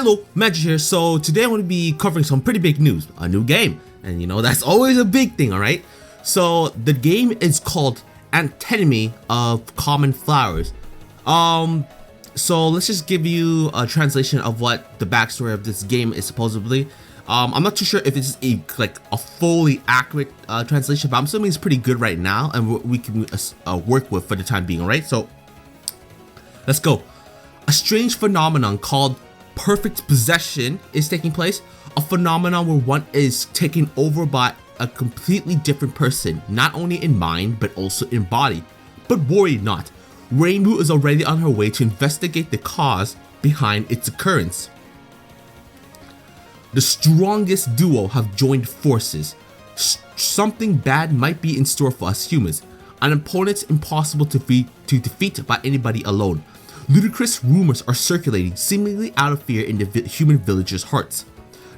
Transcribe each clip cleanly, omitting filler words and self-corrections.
Hello, Magi here. So today I'm going to be covering some pretty big news, a new game, and you know that's always a big thing, alright? So the game is called Antinomy of Common Flowers. So let's just give you a translation of what the backstory of this game is supposedly. I'm not too sure if it's a fully accurate translation, but I'm assuming it's pretty good right now, and we can work with for the time being, alright? So let's go. A strange phenomenon called perfect possession is taking place, a phenomenon where one is taken over by a completely different person, not only in mind but also in body. But worry not, Rainbow is already on her way to investigate the cause behind its occurrence. The strongest duo have joined forces. Something bad might be in store for us humans, an opponent impossible to defeat by anybody alone. Ludicrous rumors are circulating, seemingly out of fear in the human villagers' hearts.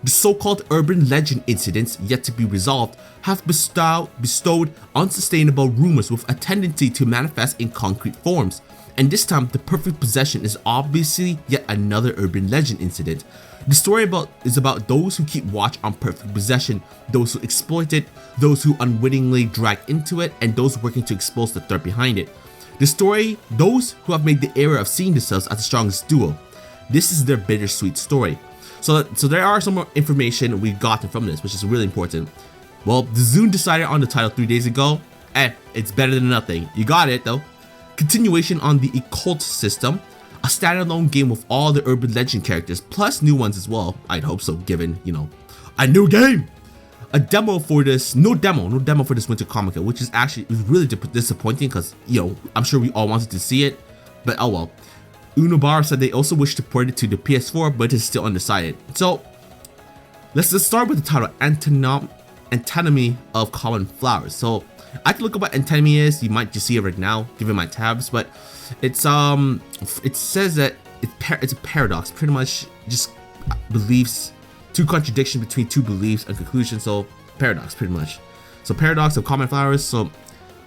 The so-called urban legend incidents, yet to be resolved, have bestowed unsustainable rumors with a tendency to manifest in concrete forms. And this time, the perfect possession is obviously yet another urban legend incident. The story is about those who keep watch on perfect possession, those who exploit it, those who unwittingly drag into it, and those working to expose the threat behind it. The story, those who have made the error of seeing themselves as the strongest duo. This is their bittersweet story. So there are some more information we've gotten from this, which is really important. Well, the Zune decided on the title 3 days ago. It's better than nothing. You got it though. Continuation on the occult system. A standalone game with all the urban legend characters, plus new ones as well. I'd hope so, given, you know, a new game. A demo for this, no demo for this winter comic, which is actually really disappointing because, you know, I'm sure we all wanted to see it, but oh well. Unobar said they also wish to port it to the PS4, but it's still undecided. So let's start with the title, Antinomy of Common Flowers. So I can look up what antinomy is. You might just see it right now, given my tabs, but it's it says that it's a paradox, pretty much just beliefs. Two contradictions between two beliefs and conclusions, so paradox pretty much. So paradox of common flowers, so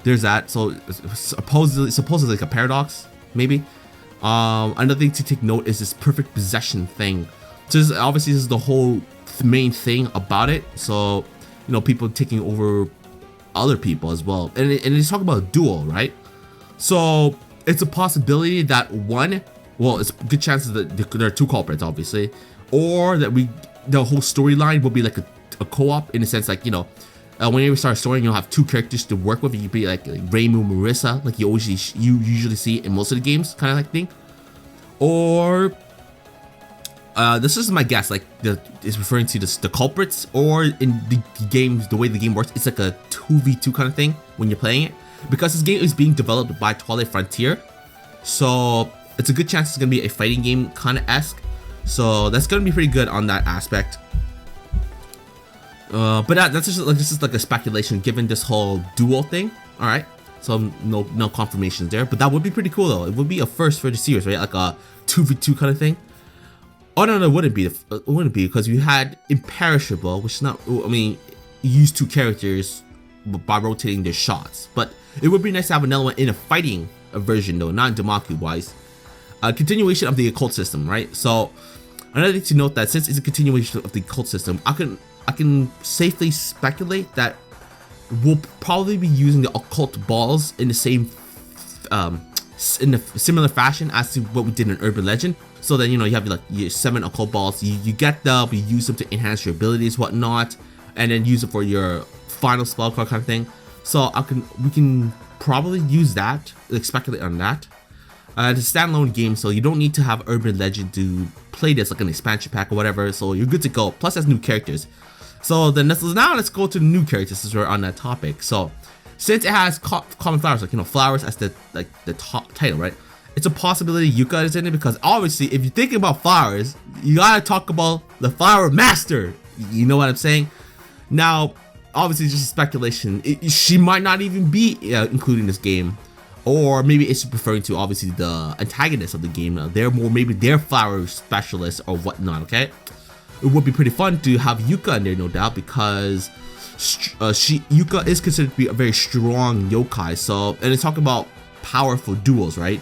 there's that. So supposedly like a paradox, maybe. Another thing to take note is this perfect possession thing. So obviously this is the whole main thing about it. So, you know, people taking over other people as well. And it's talking about a duel, right? So it's a possibility that one, well, it's a good chances that there are two culprits, obviously, or that the whole storyline will be like a co-op, in a sense, like, you know, whenever you start a story, you'll have two characters to work with. You could be like Rainbow, Marissa, like you usually see in most of the games, kind of like thing. Or this is my guess, like it's referring to the culprits, or in the games, the way the game works, it's like a 2v2 kind of thing when you're playing it, because this game is being developed by Twilight Frontier, so it's a good chance it's gonna be a fighting game kind of esque. So that's gonna be pretty good on that aspect. But that's just like a speculation given this whole duel thing. All right, so no confirmations there, but that would be pretty cool though. It would be a first for the series, right? Like a 2v2 kind of thing. Oh no, it wouldn't be. It wouldn't be, because you had Imperishable, which is not. I mean, you use two characters by rotating their shots, but it would be nice to have another one in a fighting version though, not Damaku wise. A continuation of the occult system, right? So another thing to note, that since it's a continuation of the occult system, I can safely speculate that we'll probably be using the occult balls in the same in a similar fashion as to what we did in Urban Legend. So then, you know, you have like your 7 occult balls, you get them, you use them to enhance your abilities, whatnot, and then use it for your final spell card kind of thing. So we can probably use that, like speculate on that. It's a standalone game, so you don't need to have Urban Legend to play this like an expansion pack or whatever, so you're good to go. Plus has new characters. So then now let's go to the new characters since we're on that topic. So since it has common flowers, like, you know, flowers as the top title, right? It's a possibility Yuka is in it, because obviously if you're thinking about flowers, you gotta talk about the flower master. You know what I'm saying? Now, obviously it's just speculation. She might not even be included in this game. Or maybe it's referring to obviously the antagonists of the game. They're more maybe they're flower specialists or whatnot. Okay, it would be pretty fun to have Yuka in there, no doubt, because Yuka is considered to be a very strong yokai. So, and it's talking about powerful duels, right?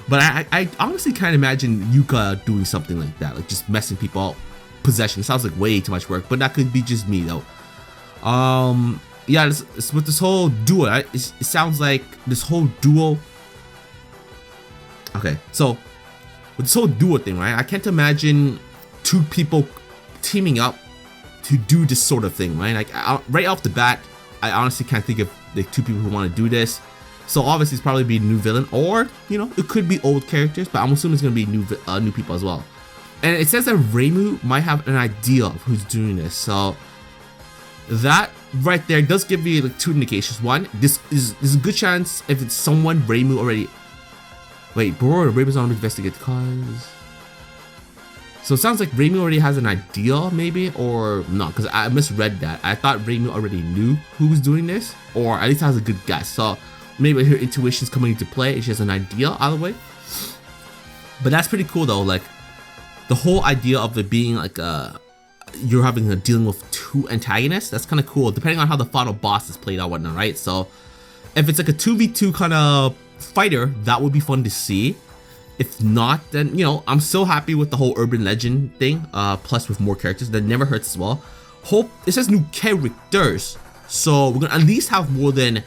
But I honestly can't imagine Yuka doing something like that, like just messing people up. Possession. It sounds like way too much work, but that could be just me though. Yeah, with this whole duo, it sounds like this whole duo. Okay, so with this whole duo thing, right? I can't imagine two people teaming up to do this sort of thing, right? Like right off the bat, I honestly can't think of like two people who want to do this. So obviously it's probably be a new villain, or you know, it could be old characters, but I'm assuming it's gonna be new people as well. And it says that Reimu might have an idea of who's doing this, so that right there does give me like two indications. One, this is a good chance if it's someone Reimu already. Wait, bro, Reimu's on investigate cause. So it sounds like Reimu already has an idea, maybe, or not, because I misread that. I thought Reimu already knew who was doing this, or at least has a good guess. So maybe her intuition's coming into play and she has an idea out of the way. But that's pretty cool though, like the whole idea of it being like you're having dealing with two antagonists. That's kind of cool, depending on how the final boss is played out, whatnot, right? So if it's like a 2v2 kind of fighter, that would be fun to see. If not, then you know, I'm so happy with the whole urban legend thing. Plus with more characters, that never hurts as well. Hope it says new characters, so we're gonna at least have more than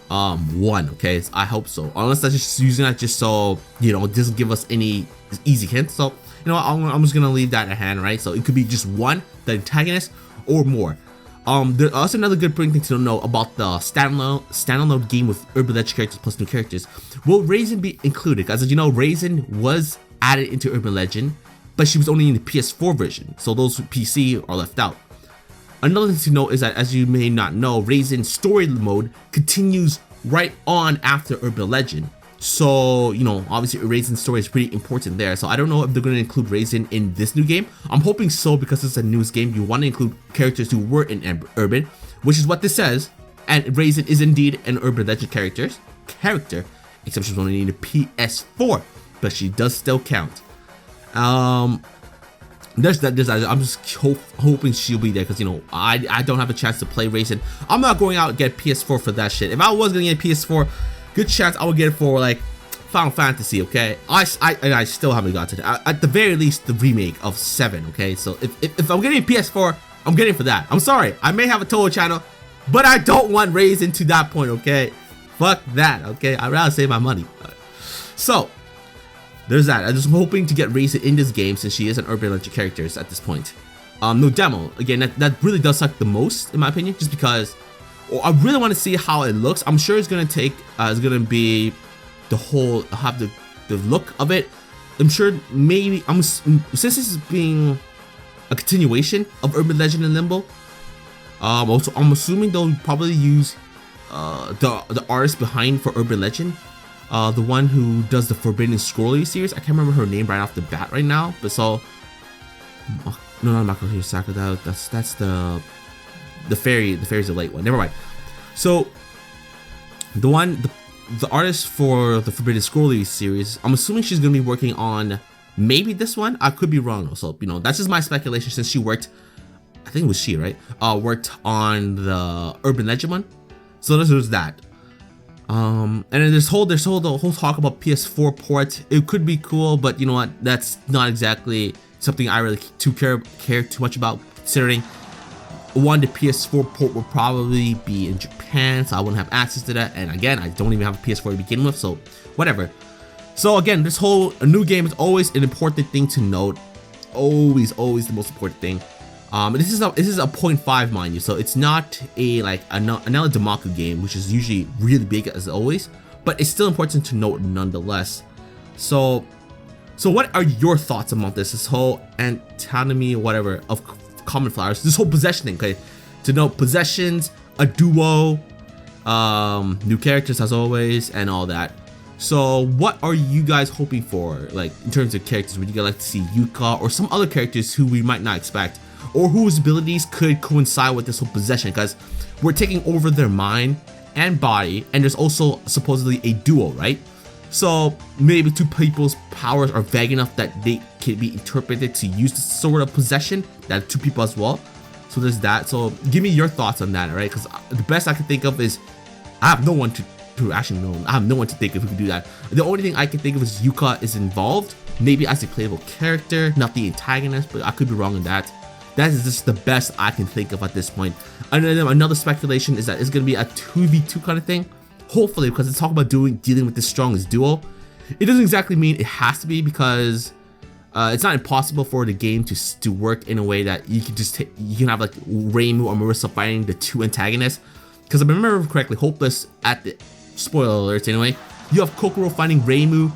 one. Okay, I hope so. Unless that's just using that just so you know, it doesn't give us any easy hints. So you know, I'm just gonna leave that at hand, right? So it could be just one, the antagonist, or more. There's also another good thing to know about the standalone game with urban legend characters plus new characters. Will Raisin be included? Because as you know, Raisin was added into urban legend, but she was only in the PS4 version, so those PC are left out. Another thing to note is that, as you may not know, Raisin's story mode continues right on after urban legend. So, you know, obviously Raisin's story is pretty important there. So I don't know if they're going to include Raisin in this new game. I'm hoping so, because it's a newest game. You want to include characters who were in urban, which is what this says. And Raisin is indeed an urban legend character, except she's only in the PS4, but she does still count. There's that. I'm just hoping she'll be there, because you know, I don't have a chance to play Raisin. I'm not going out and get PS4 for that shit. If I was gonna get PS4, good chance I would get it for like Final Fantasy. Okay, I still haven't got to it. At the very least, the remake of 7. Okay, so if I'm getting a PS4, I'm getting for that. I'm sorry, I may have a Touhou channel, but I don't want Raisin to that point. Okay, fuck that. Okay, I'd rather save my money. So there's that. I'm just hoping to get Raisin in this game, since she is an urban legend character at this point. No demo. Again, that really does suck the most in my opinion, just because I really want to see how it looks. I'm sure it's gonna take it's gonna be the whole the look of it. I'm sure maybe since this is being a continuation of urban legend and Limbo, also I'm assuming they'll probably use the artist behind for urban legend. The one who does the Forbidden Scrolly series. I can't remember her name right off the bat right now, but so no, I'm not gonna Sakura. That's the fairy's the late one. Never mind. So the artist for the Forbidden Scrolly series, I'm assuming she's gonna be working on maybe this one. I could be wrong though, so you know, that's just my speculation, since she worked, I think it was she, right? Worked on the urban legend one. So there's that. And then the whole talk about PS4 port. It could be cool, but you know what? That's not exactly something I really care too much about, considering one, the PS4 port will probably be in Japan, so I wouldn't have access to that. And again, I don't even have a PS4 to begin with, so whatever. So again, a new game is always an important thing to note. Always the most important thing. This is a 0.5, mind you, so it's not another Damaku game, which is usually really big as always, but it's still important to note nonetheless. So what are your thoughts about this whole Antinomy of Common Flowers, this whole possession thing? Okay, to note possessions, a duo, new characters as always, and all that. So what are you guys hoping for, like in terms of characters? Would you guys like to see Yuka or some other characters who we might not expect, or whose abilities could coincide with this whole possession? Because we're taking over their mind and body, and there's also supposedly a duo, right? So maybe two people's powers are vague enough that they can be interpreted to use this sort of possession, that two people as well. So there's that. So give me your thoughts on that, alright? Because the best I can think of is I have no one to Actually, no, I have no one to think of who can do that. The only thing I can think of is Yuka is involved, maybe as a playable character, not the antagonist, but I could be wrong in that. That is just the best I can think of at this point. And then another speculation is that it's going to be a 2v2 kind of thing. Hopefully, because it's talking about dealing with the strongest duo. It doesn't exactly mean it has to be, because it's not impossible for the game to work in a way that you can just you can have like Reimu or Marissa fighting the two antagonists. Because if I remember correctly, Hopeless at the spoiler alerts anyway, you have Kokoro fighting Reimu,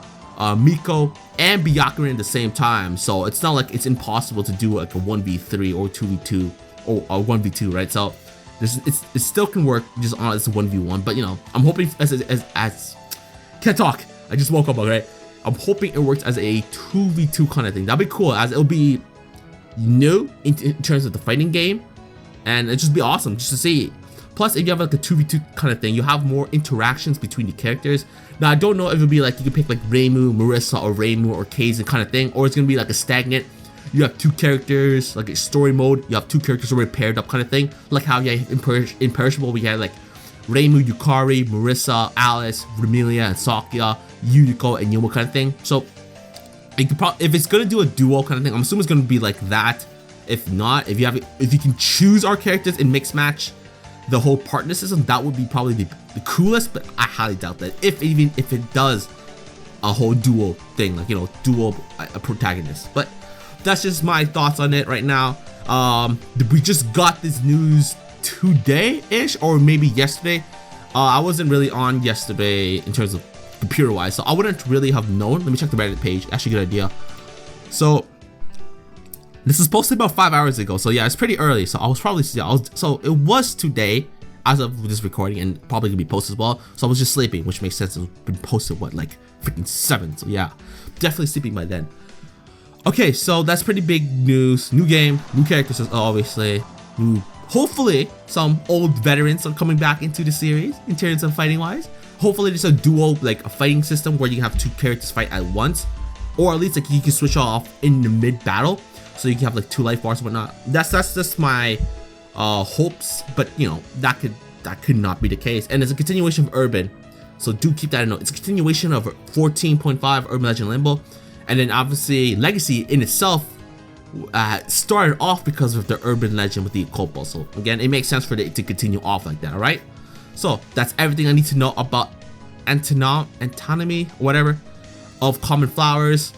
Miko, and Byakuren at the same time. So it's not like it's impossible to do like a 1v3 or 2v2 or 1v2, right? So it still can work just on as a 1v1. But you know, I'm hoping as can't talk. I just woke up, alright? I'm hoping it works as a 2v2 kind of thing. That'd be cool, as it'll be new in terms of the fighting game, and it'd just be awesome just to see. Plus, if you have like a 2v2 kind of thing, you have more interactions between the characters. Now, I don't know if it'll be like you can pick like Reimu, Marissa, or Reimu, or Kaizen kind of thing, or it's gonna be like a stagnant. You have two characters, like a story mode. You have two characters already paired up kind of thing, like how you have Imperishable. We had like Reimu, Yukari, Marissa, Alice, Remilia, and Sakya, Yuriko, and Yuma kind of thing. So you could if it's gonna do a duo kind of thing, I'm assuming it's gonna be like that. If not, if you can choose our characters in mixed match, the whole partner system, that would be probably the coolest. But I highly doubt that. If it does a whole duo thing, like, you know, duo a protagonist. But that's just my thoughts on it right now. We just got this news today-ish, or maybe yesterday. I wasn't really on yesterday in terms of computer-wise, so I wouldn't really have known. Let me check the Reddit page. Actually, good idea. So this is posted about 5 hours ago, so yeah, it's pretty early. So I was probably so it was today as of this recording, and probably gonna be posted as well. So I was just sleeping, which makes sense. It's been posted what, like freaking 7. So yeah, definitely sleeping by then. Okay, so that's pretty big news. New game, new characters, obviously. New, hopefully, some old veterans are coming back into the series in terms of fighting wise. Hopefully, there's a duo, like a fighting system where you can have two characters fight at once, or at least like you can switch off in the mid battle, so you can have like 2 life bars and whatnot. That's just my hopes, but you know, that could not be the case. And it's a continuation of Urban, so do keep that in mind. It's a continuation of 14.5 Urban Legend Limbo, and then obviously Legacy in itself started off because of the Urban Legend with the Occult Ball. So again, it makes sense for it to continue off like that. All right. So that's everything I need to know about Antinomy, whatever, of Common Flowers,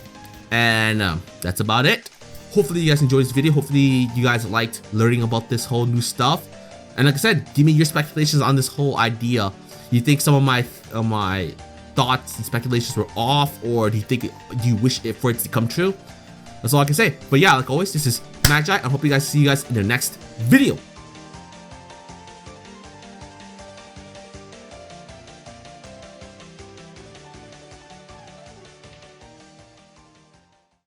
and that's about it. Hopefully you guys enjoyed this video. Hopefully you guys liked learning about this whole new stuff. And like I said, give me your speculations on this whole idea. You think some of my thoughts and speculations were off, or do you wish for it to come true? That's all I can say. But yeah, like always, this is Magi. I hope you guys see you guys in the next video.